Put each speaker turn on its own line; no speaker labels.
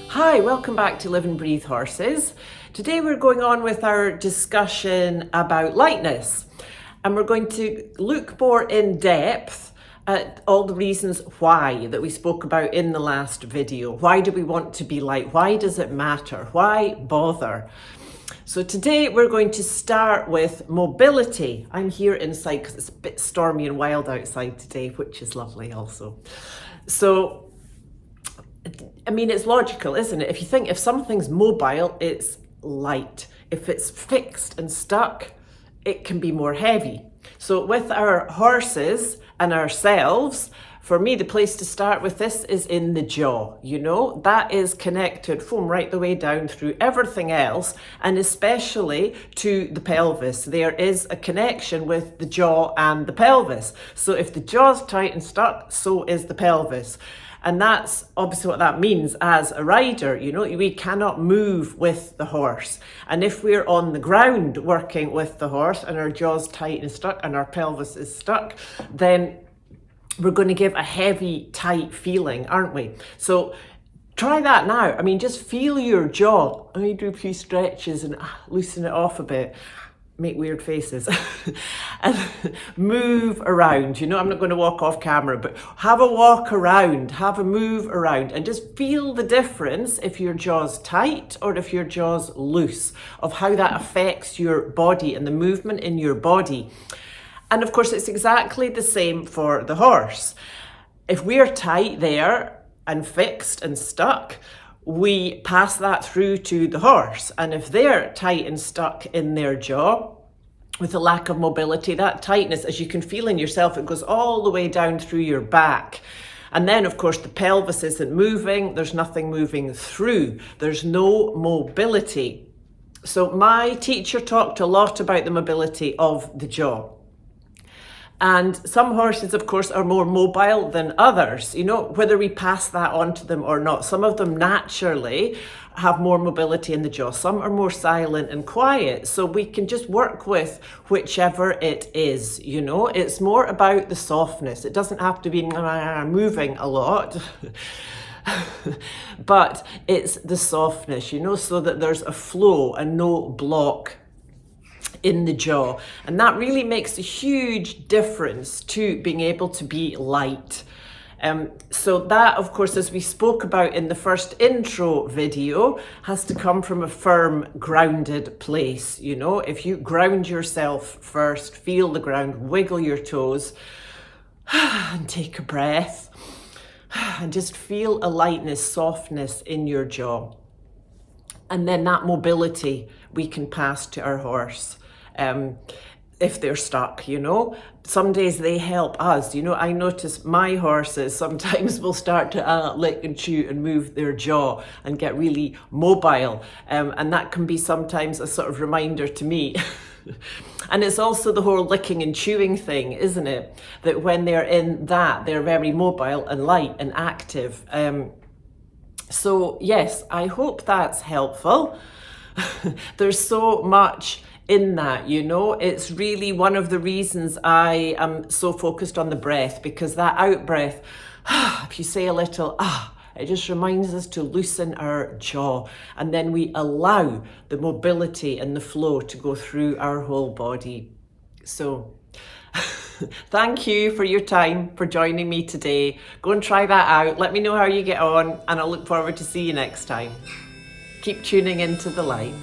Hi, welcome back to Live and Breathe Horses. Today we're going on with our discussion about lightness, and we're going to look more in depth at all the reasons why that we spoke about in the last video. Why do we want to be light? Why does it matter? Why bother? So today we're going to start with mobility. I'm here inside because it's a bit stormy and wild outside today, which is lovely also. So I mean, it's logical, isn't it? If you think if something's mobile, it's light. If it's fixed and stuck, it can be more heavy. So with our horses and ourselves, for me, the place to start with this is in the jaw. You know, that is connected from right the way down through everything else, and especially to the pelvis. There is a connection with the jaw and the pelvis. So if the jaw's tight and stuck, so is the pelvis. And that's obviously what that means as a rider. You know, we cannot move with the horse. And if we're on the ground working with the horse and our jaw's tight and stuck and our pelvis is stuck, then we're going to give a heavy, tight feeling, aren't we? So try that now. I mean, just feel your jaw. I mean, do a few stretches and loosen it off a bit. Make weird faces and move around. You know, I'm not going to walk off camera, but have a walk around, have a move around, and just feel the difference if your jaw's tight or if your jaw's loose, of how that affects your body and the movement in your body. And of course, it's exactly the same for the horse. If we're tight there and fixed and stuck, we pass that through to the horse. And if they're tight and stuck in their jaw with a lack of mobility, that tightness, as you can feel in yourself, it goes all the way down through your back. And then, of course, the pelvis isn't moving. There's nothing moving through. There's no mobility. So my teacher talked a lot about the mobility of the jaw. And some horses, of course, are more mobile than others, you know, whether we pass that on to them or not. Some of them naturally have more mobility in the jaw. Some are more silent and quiet. So we can just work with whichever it is, you know. It's more about the softness. It doesn't have to be moving a lot. But it's the softness, you know, so that there's a flow and no block in the jaw. And that really makes a huge difference to being able to be light. So that, of course, as we spoke about in the first intro video, has to come from a firm, grounded place. You know, if you ground yourself first, feel the ground, wiggle your toes, and take a breath, and just feel a lightness, softness in your jaw. And then that mobility we can pass to our horse. If they're stuck, you know. Some days they help us, you know. I notice my horses sometimes will start to lick and chew and move their jaw and get really mobile, and that can be sometimes a sort of reminder to me. And it's also the whole licking and chewing thing, isn't it, that when they're in that, they're very mobile and light and active. So yes, I hope that's helpful. There's so much in that, you know. It's really one of the reasons I am so focused on the breath, because that out breath, if you say a little it just reminds us to loosen our jaw, and then we allow the mobility and the flow to go through our whole body. So thank you for your time, for joining me today. Go and try that out. Let me know how you get on, and I'll look forward to see you next time. Keep tuning into the light.